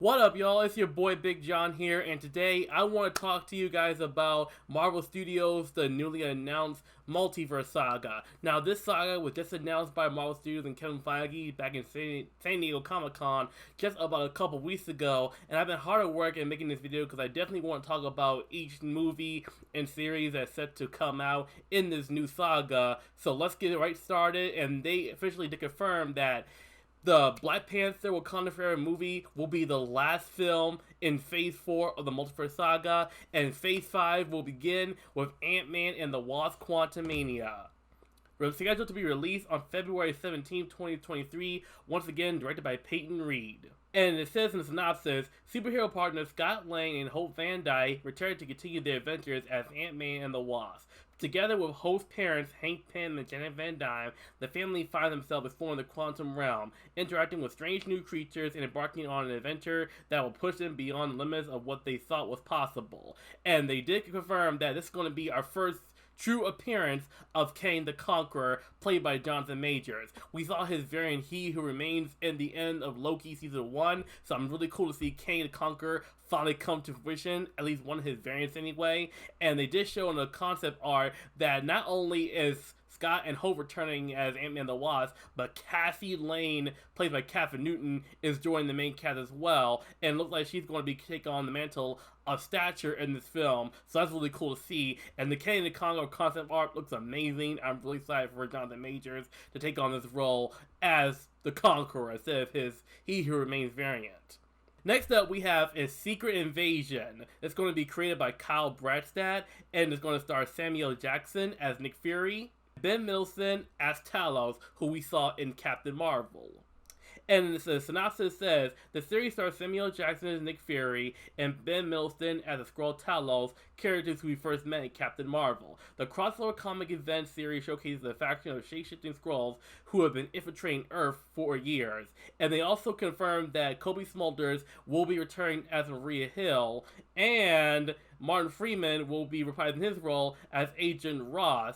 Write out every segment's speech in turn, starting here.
What up, y'all? It's your boy Big John here, and today I want to talk to you guys about Marvel Studios, the newly announced Multiverse Saga. Now, this saga was just announced by Marvel Studios and Kevin Feige back in San Diego Comic-Con just about a couple weeks ago, and I've been hard at work in making this video because I definitely want to talk about each movie and series that's set to come out in this new saga. So let's get it right started, and they officially did confirm that the Black Panther Wakanda Forever movie will be the last film in Phase 4 of the Multiverse Saga, and Phase 5 will begin with AntMan and the Wasp: Quantumania. We're scheduled to be released on February 17, 2023, once again directed by Peyton Reed. And it says in the synopsis, superhero partners Scott Lang and Hope Van Dyke return to continue their adventures as Ant-Man and the Wasp. Together with Hope's parents, Hank Pym and Janet Van Dyne, the family find themselves exploring the quantum realm, interacting with strange new creatures and embarking on an adventure that will push them beyond the limits of what they thought was possible. And they did confirm that this is going to be our first true appearance of Kang the Conqueror, played by Jonathan Majors. We saw his variant He Who Remains in the end of Loki Season 1, so I'm really cool to see Kang the Conqueror finally come to fruition, at least one of his variants anyway. And they did show in the concept art that not only is Scott and Hope returning as Ant-Man the Wasp, but Cassie Lane, played by Katherine Newton, is joining the main cast as well, and looks like she's going to be taking on the mantle of stature in this film, so that's really cool to see. And the Kang the Conqueror concept art looks amazing. I'm really excited for Jonathan Majors to take on this role as the Conqueror instead of his He Who Remains variant. Next up, we have is Secret Invasion. It's going to be created by Kyle Bradstad, and it's going to star Samuel Jackson as Nick Fury, Ben Mendelsohn as Talos, who we saw in Captain Marvel. And the synopsis says, the series stars Samuel Jackson as Nick Fury and Ben Mendelsohn as the Skrull Talos, characters who we first met in Captain Marvel. The crossover comic event series showcases a faction of shape-shifting Skrulls who have been infiltrating Earth for years. And they also confirmed that Kobe Smulders will be returning as Maria Hill, and Martin Freeman will be reprising his role as Agent Ross,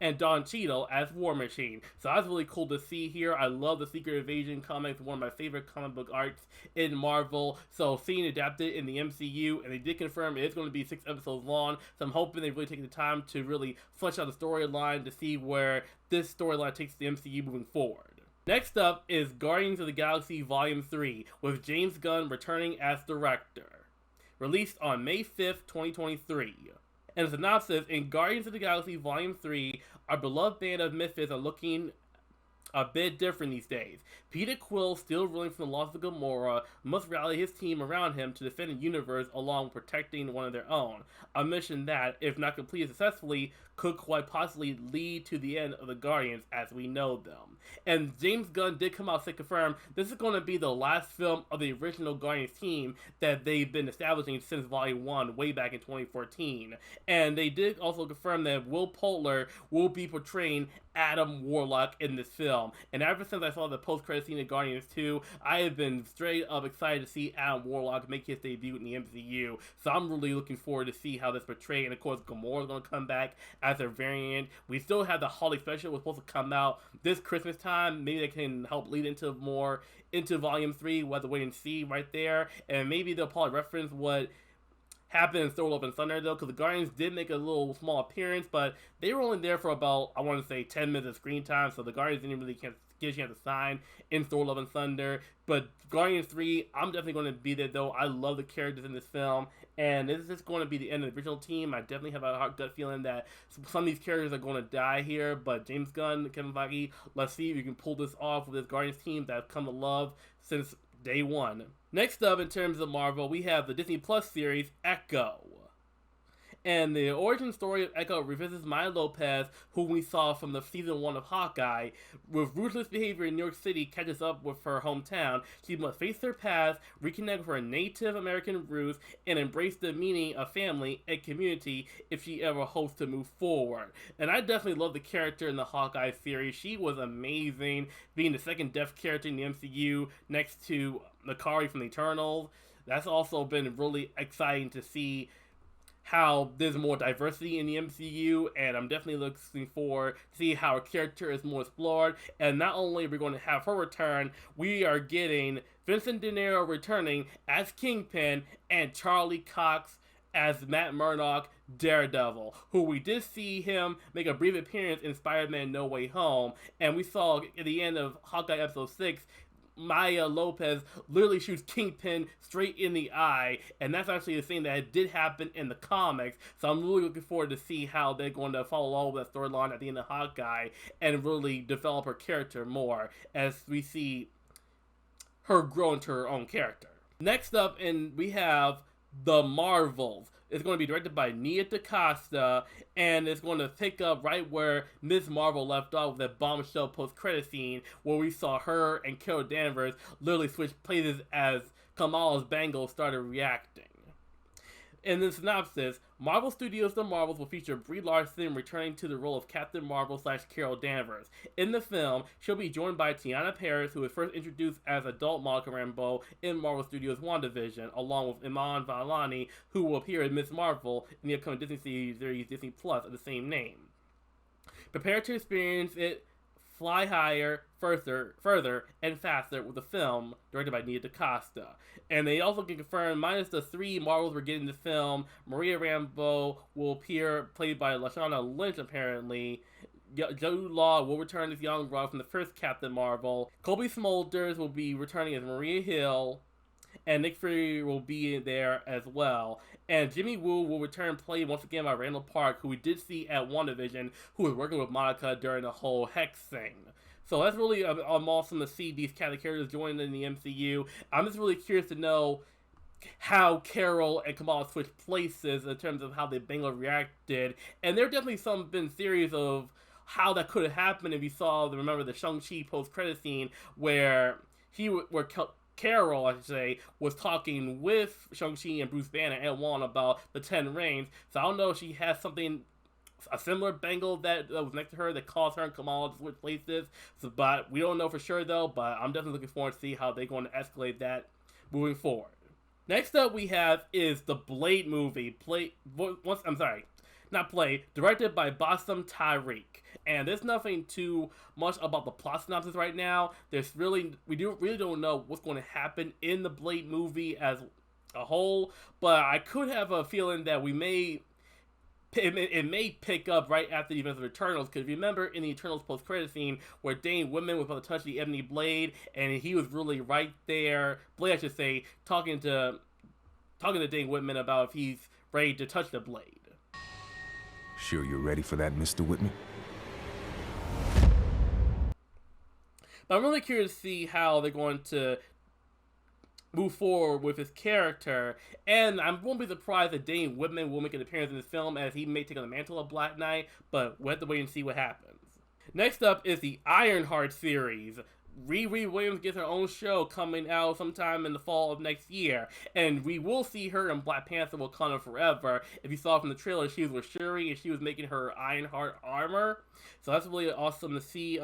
and Don Cheadle as War Machine. So that's really cool to see here. I love the Secret Invasion comics, one of my favorite comic book arcs in Marvel. So seeing it adapted in the MCU, and they did confirm it is going to be 6 episodes long. So I'm hoping they really take the time to really flesh out the storyline to see where this storyline takes the MCU moving forward. Next up is Guardians of the Galaxy Volume 3, with James Gunn returning as director. Released on May 5th, 2023. And the synopsis, in Guardians of the Galaxy Volume 3, our beloved band of misfits are looking a bit different these days. Peter Quill, still reeling from the loss of Gamora, must rally his team around him to defend the universe along with protecting one of their own. A mission that, if not completed successfully, could quite possibly lead to the end of the Guardians as we know them. And James Gunn did come out to confirm this is going to be the last film of the original Guardians team that they've been establishing since Volume 1 way back in 2014. And they did also confirm that Will Poulter will be portraying Adam Warlock in this film. And ever since I saw the post-credit scene of Guardians 2, I have been straight up excited to see Adam Warlock make his debut in the MCU. So I'm really looking forward to see how this portrayed. And of course, Gamora is going to come back as a variant. We still have the Holiday Special, was supposed to come out this Christmas time. Maybe they can help lead into more into Volume 3. We'll have to wait and see right there. And maybe they'll probably reference what happened in Thor: Love and Thunder, though, because the Guardians did make a little small appearance, but they were only there for about, I want to say, 10 minutes of screen time, so the Guardians didn't really get a chance to sign in Thor: Love and Thunder. But Guardians 3, I'm definitely going to be there, though. I love the characters in this film, and this is just going to be the end of the original team. I definitely have a gut feeling that some of these characters are going to die here, but James Gunn, Kevin Feige, let's see if you can pull this off with this Guardians team that I've come to love since day one. Next up, in terms of Marvel, we have the Disney Plus series Echo. And the origin story of Echo revisits Maya Lopez, who we saw from the season 1 of Hawkeye. With ruthless behavior in New York City catches up with her hometown, she must face her past, reconnect with her Native American roots, and embrace the meaning of family and community if she ever hopes to move forward. And I definitely love the character in the Hawkeye series. She was amazing, being the second deaf character in the MCU next to Nakari from the Eternals. That's also been really exciting to see how there's more diversity in the MCU, and I'm definitely looking forward to see how her character is more explored. And not only are we going to have her return, we are getting Vincent D'Onofrio returning as Kingpin, and Charlie Cox as Matt Murdock, Daredevil, who we did see him make a brief appearance in Spider-Man No Way Home, and we saw at the end of Hawkeye episode 6, Maya Lopez literally shoots Kingpin straight in the eye, and that's actually the thing that did happen in the comics, so I'm really looking forward to see how they're going to follow along with that storyline at the end of Hawkeye, and really develop her character more, as we see her grow into her own character. Next up, we have The Marvels. It's going to be directed by Nia DaCosta, and it's going to pick up right where Ms. Marvel left off with that bombshell post-credit scene where we saw her and Carol Danvers literally switch places as Kamala's bangles started reacting. In the synopsis, Marvel Studios' The Marvels will feature Brie Larson returning to the role of Captain Marvel / Carol Danvers. In the film, she'll be joined by Teyonah Parris, who was first introduced as adult Monica Rambeau in Marvel Studios' WandaVision, along with Iman Vellani, who will appear as Ms. Marvel in the upcoming Disney series Disney Plus of the same name. Prepare to experience it fly higher, further, and faster with the film directed by Nia DaCosta. And they also can confirm, minus the 3 Marvels we're getting in the film, Maria Rambeau will appear, played by Lashana Lynch apparently. Jude Law will return as young Rob from the first Captain Marvel. Kobe Smulders will be returning as Maria Hill. And Nick Fury will be in there as well. And Jimmy Woo will return, played once again by Randall Park, who we did see at WandaVision, who was working with Monica during the whole Hex thing. So that's really awesome to see these kind of characters join in the MCU. I'm just really curious to know how Carol and Kamala switched places in terms of how the Bengal reacted. And there definitely been theories of how that could have happened if you remember the Shang-Chi post-credit scene where Carol, I should say, was talking with Shang-Chi and Bruce Banner and Wong about the 10 Rings. So I don't know if she has something, a similar bangle that was next to her that caused her and Kamala to switch places. But we don't know for sure though, but I'm definitely looking forward to see how they're going to escalate that moving forward. Next up we have is the Blade movie, directed by Bassam Tariq. And there's nothing too much about the plot synopsis right now. We really don't know what's going to happen in the Blade movie as a whole, but I could have a feeling that it may pick up right after the events of Eternals, because if you remember in the Eternals post-credit scene where Dane Whitman was about to touch the Ebony Blade, and he was really right there, Blade I should say, talking to Dane Whitman about if he's ready to touch the Blade. Sure you're ready for that, Mr. Whitman? But I'm really curious to see how they're going to move forward with his character, and I won't be surprised that Dane Whitman will make an appearance in this film, as he may take on the mantle of Black Knight, but we'll have to wait and see what happens. Next up is the Ironheart series. Riri Williams gets her own show coming out sometime in the fall of next year, and we will see her in Black Panther Wakanda Forever. If you saw from the trailer, she was with Shuri, and she was making her Ironheart armor, so that's really awesome to see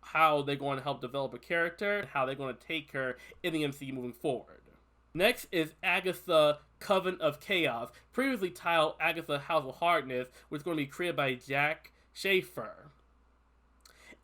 how they're going to help develop a character, and how they're going to take her in the MCU moving forward. Next is Agatha, Coven of Chaos, previously titled Agatha House of Hardness, which is going to be created by Jack Schaefer.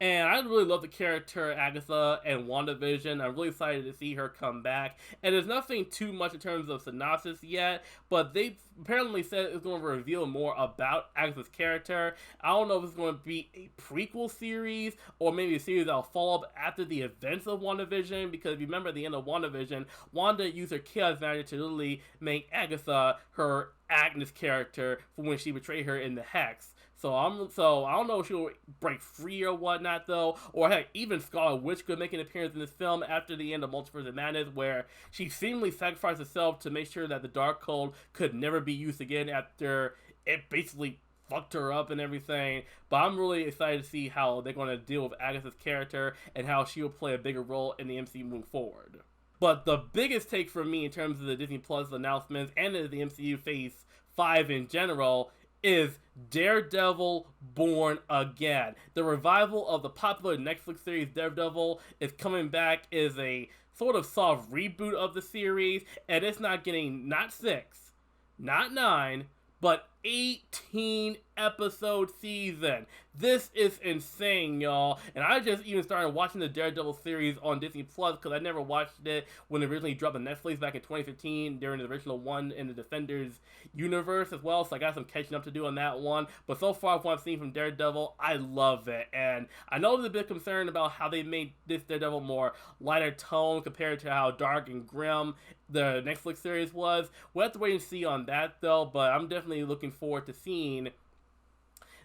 And I really love the character Agatha and WandaVision. I'm really excited to see her come back. And there's nothing too much in terms of synopsis yet, but they apparently said it's going to reveal more about Agatha's character. I don't know if it's going to be a prequel series or maybe a series that'll follow up after the events of WandaVision, because if you remember at the end of WandaVision, Wanda used her chaos magic to literally make Agatha her Agnes character for when she betrayed her in the Hex. So I don't know if she'll break free or whatnot though, or heck, even Scarlet Witch could make an appearance in this film after the end of Multiverse of Madness, where she seemingly sacrificed herself to make sure that the Dark Code could never be used again after it basically fucked her up and everything. But I'm really excited to see how they're going to deal with Agatha's character and how she will play a bigger role in the MCU moving forward. But the biggest take for me in terms of the Disney Plus announcements and the MCU Phase 5 in general is Daredevil Born Again. The revival of the popular Netflix series Daredevil is coming back as a sort of soft reboot of the series, and it's not getting not 6, not 9, but 18 episode season. This is insane, y'all. And I just even started watching the Daredevil series on Disney Plus because I never watched it when it originally dropped on Netflix back in 2015 during the original one in the Defenders universe as well. So I got some catching up to do on that one. But so far, from what I've seen from Daredevil, I love it. And I know there's a bit concerned about how they made this Daredevil more lighter tone compared to how dark and grim the Netflix series was. We'll have to wait and see on that though, but I'm definitely looking forward to seeing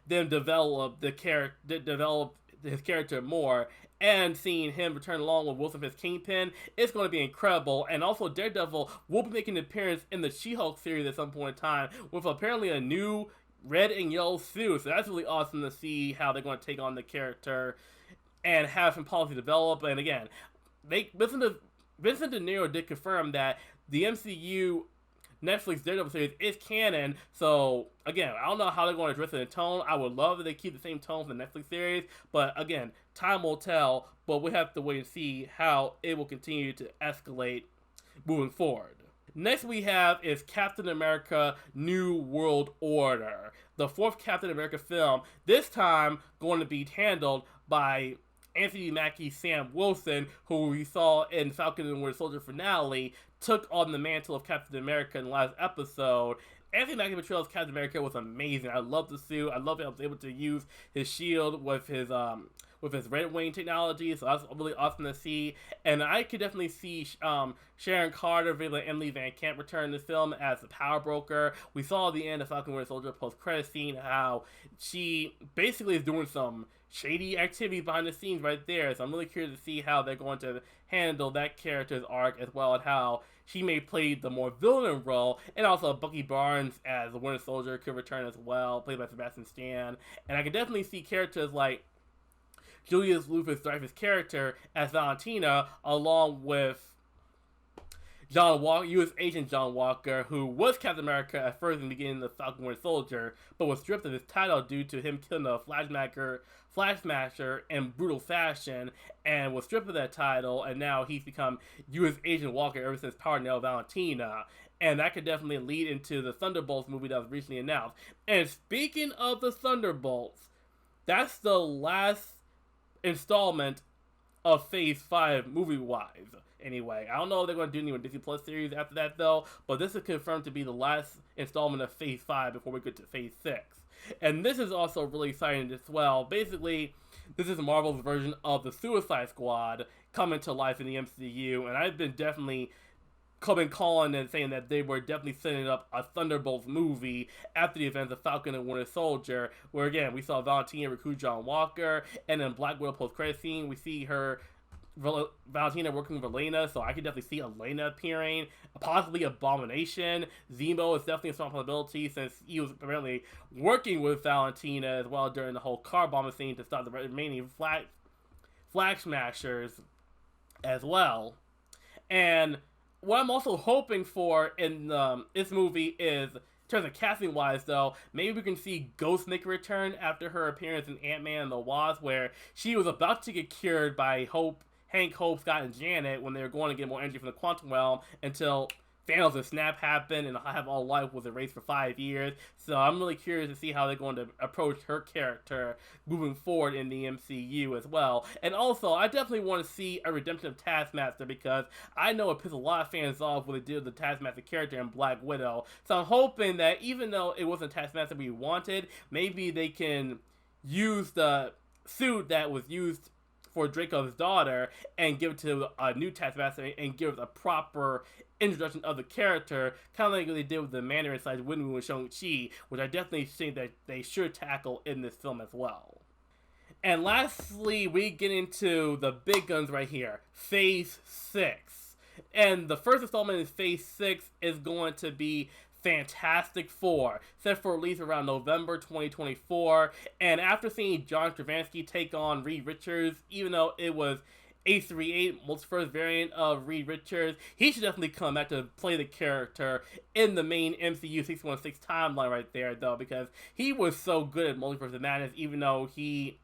them develop his character more, and seeing him return along with Wilson Fisk's Kingpin. It's going to be incredible. And also Daredevil will be making an appearance in the She-Hulk series at some point in time with apparently a new red and yellow suit. So that's really awesome to see how they're going to take on the character and have some policy develop. And again, Vincent D'Onofrio did confirm that the MCU Netflix Daredevil series is canon, so again, I don't know how they're going to address it in tone. I would love if they keep the same tone for the Netflix series, but again, time will tell, but we have to wait and see how it will continue to escalate moving forward. Next we have is Captain America New World Order, the fourth Captain America film, this time going to be handled by Anthony Mackie's Sam Wilson, who we saw in Falcon and Winter Soldier finale, took on the mantle of Captain America in the last episode. Anthony Mackie's portrayal of Captain America was amazing. I love the suit. I love how he was able to use his shield with his Red Wing technology, so that's really awesome to see. And I could definitely see Sharon Carter, Viola Emily Van Camp return in this film as the power broker. We saw at the end of Falcon Winter Soldier post-credit scene how she basically is doing some shady activity behind the scenes right there. So I'm really curious to see how they're going to handle that character's arc as well, and how she may play the more villain role, and also Bucky Barnes as the Winter Soldier could return as well, played by Sebastian Stan. And I could definitely see characters like Julius Louis-Dreyfus' character as Valentina, along with John Walker, U.S. Agent John Walker, who was Captain America at first in the beginning of Falcon Winter Soldier, but was stripped of his title due to him killing a Flag Smasher in brutal fashion, and was stripped of that title, and now he's become U.S. Agent Walker ever since Power Nail Valentina. And that could definitely lead into the Thunderbolts movie that was recently announced. And speaking of the Thunderbolts, that's the last installment of Phase 5 movie-wise. Anyway, I don't know if they're going to do any Disney Plus series after that though, but this is confirmed to be the last installment of Phase 5 before we get to Phase 6. And this is also really exciting as well. Basically, this is Marvel's version of the Suicide Squad coming to life in the MCU, and I've been definitely calling and saying that they were definitely setting up a Thunderbolts movie after the events of Falcon and Winter Soldier, where again, we saw Valentina recruit John Walker, and then Black Widow post-credit scene, we see Valentina working with Elena, so I could definitely see Elena appearing, possibly Abomination. Zemo is definitely a strong possibility since he was apparently working with Valentina as well during the whole car bombing scene to stop the remaining Flag Smashers as well. And what I'm also hoping for in this movie is, in terms of casting wise though, maybe we can see Ghost make a return after her appearance in AntMan and the Wasp, where she was about to get cured by Hank, Hope, Scott, and Janet when they were going to get more energy from the quantum realm until Thanos' and snap happened and Have All Life was erased for 5 years. So I'm really curious to see how they're going to approach her character moving forward in the MCU as well. And also, I definitely want to see a redemption of Taskmaster, because I know it pissed a lot of fans off when they did the Taskmaster character in Black Widow. So I'm hoping that even though it wasn't Taskmaster we wanted, maybe they can use the suit that was used for Draco's daughter and give it to a new Taskmaster and give it a proper introduction of the character, kind of like they did with the Mandarin side Winwu and Shang-Chi, which I definitely think that they should tackle in this film as well. And lastly, we get into the big guns right here, Phase 6. And the first installment in Phase 6 is going to be Fantastic Four, set for release around November 2024. And after seeing John Straczynski take on Reed Richards, even though it was A38, Multiverse variant of Reed Richards, he should definitely come back to play the character in the main MCU 616 timeline right there, though, because he was so good at Multiverse of Madness, even though he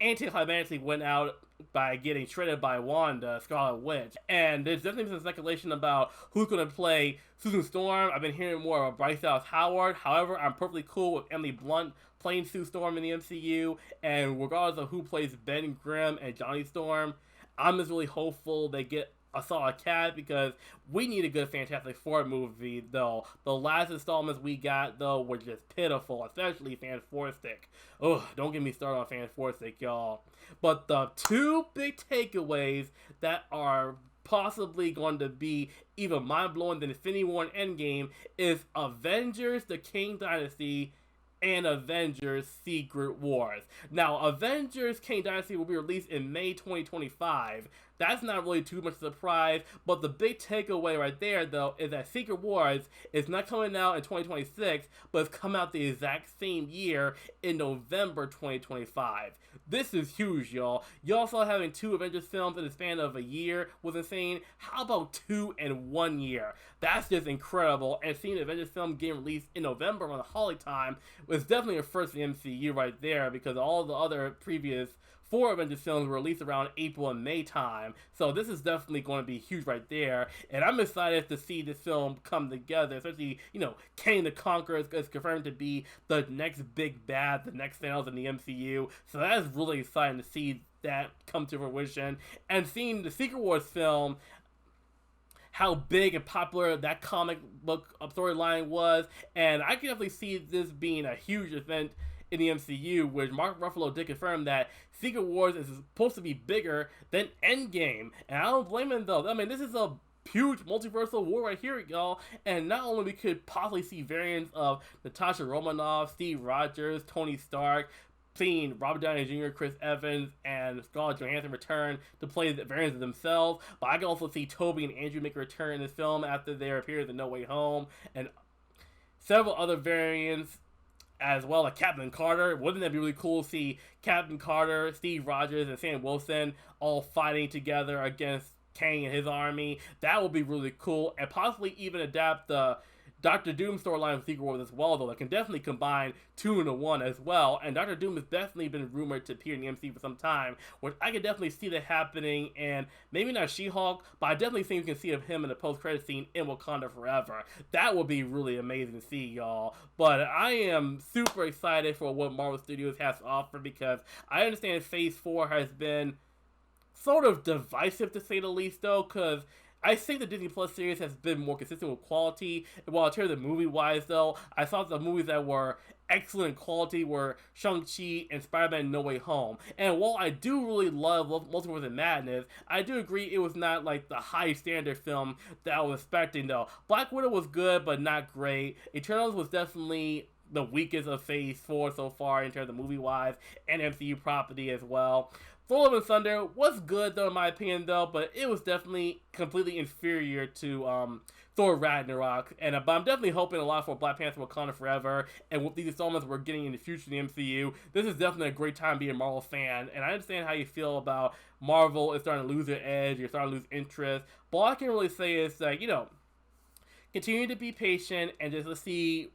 anticlimactically went out by getting shredded by Wanda, Scarlet Witch. And there's definitely some speculation about who's going to play Susan Storm. I've been hearing more about Bryce Dallas Howard. However, I'm perfectly cool with Emily Blunt playing Sue Storm in the MCU. And regardless of who plays Ben Grimm and Johnny Storm, I'm just really hopeful they get a solid cast, because we need a good Fantastic Four movie, though. The last installments we got, though, were just pitiful, especially Fantastic. Ugh, don't get me started on Fantastic, y'all. But the two big takeaways that are possibly going to be even mind-blowing than Infinity War and Endgame is Avengers: The King Dynasty and Avengers Secret Wars. Now, Avengers King Dynasty will be released in May 2025. That's not really too much of a surprise, but the big takeaway right there, though, is that Secret Wars is not coming out in 2026, but it's coming out the exact same year in November 2025. This is huge, y'all. Y'all saw having 2 Avengers films in the span of a year was insane. How about 2 in 1 year? That's just incredible. And seeing the Avengers film getting released in November around the holiday time was definitely a first in the MCU right there, because all the other previous 4 Avengers films were released around April and May time. So this is definitely going to be huge right there. And I'm excited to see this film come together. Especially, Kang the Conqueror is confirmed to be the next big bad, the next Thanos in the MCU. So that is really exciting to see that come to fruition. And seeing the Secret Wars film, how big and popular that comic book storyline was. And I can definitely see this being a huge event in the MCU, which Mark Ruffalo did confirm that Secret Wars is supposed to be bigger than Endgame. And I don't blame him, though. I mean, this is a huge multiversal war right here, y'all. And not only we could possibly see variants of Natasha Romanoff, Steve Rogers, Tony Stark, seeing Robert Downey Jr., Chris Evans, and Scarlett Johansson return to play the variants of themselves. But I can also see Toby and Andrew make a return in this film after their appearance in No Way Home. And several other variants as well, like Captain Carter. Wouldn't that be really cool to see Captain Carter, Steve Rogers, and Sam Wilson all fighting together against Kang and his army? That would be really cool, and possibly even adapt the Doctor Doom storyline with Secret Wars as well, though. That can definitely combine 2 into 1 as well. And Doctor Doom has definitely been rumored to appear in the MCU for some time, which I can definitely see that happening. And maybe not She-Hulk, but I definitely think we can see of him in the post-credit scene in Wakanda Forever. That would be really amazing to see, y'all. But I am super excited for what Marvel Studios has to offer, because I understand Phase 4 has been sort of divisive, to say the least, though, because I think the Disney Plus series has been more consistent with quality. While in terms of movie-wise, though, I thought the movies that were excellent quality were Shang-Chi and Spider-Man No Way Home. And while I do really love Multiverse of Madness, I do agree it was not like the high-standard film that I was expecting, though. Black Widow was good, but not great. Eternals was definitely the weakest of Phase 4 so far in terms of movie-wise and MCU property as well. Thor: Love and Thunder was good, though, in my opinion, though, but it was definitely completely inferior to Thor Ragnarok. But I'm definitely hoping a lot for Black Panther Wakanda Forever, and with these installments we're getting in the future in the MCU, this is definitely a great time to be a Marvel fan. And I understand how you feel about Marvel is starting to lose their edge, you're starting to lose interest, but all I can really say is that, continue to be patient and just see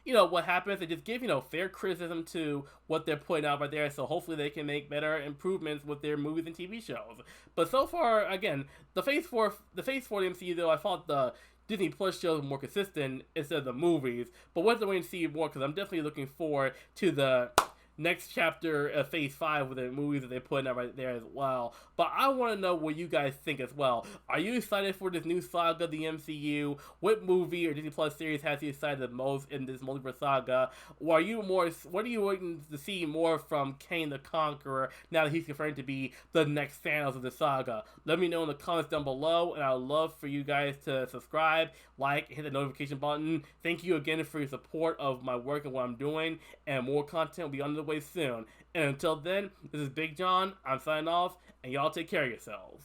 what happens, and just give, fair criticism to what they're putting out right there, so hopefully they can make better improvements with their movies and TV shows. But so far, again, the Phase 4 of the MCU, though, I thought the Disney Plus shows were more consistent instead of the movies. But we'll have to wait and see more, because I'm definitely looking forward to the next chapter of Phase 5 with the movies that they put out right there as well. But I want to know what you guys think as well. Are you excited for this new saga, the MCU? What movie or Disney Plus series has you excited the most in this Multiverse Saga? Or what are you waiting to see more from Kang the Conqueror now that he's confirmed to be the next Thanos of the saga? Let me know in the comments down below, and I would love for you guys to subscribe, like, hit the notification button. Thank you again for your support of my work and what I'm doing, and more content will be on the way soon. And until then, this is Big John. I'm signing off, and y'all take care of yourselves.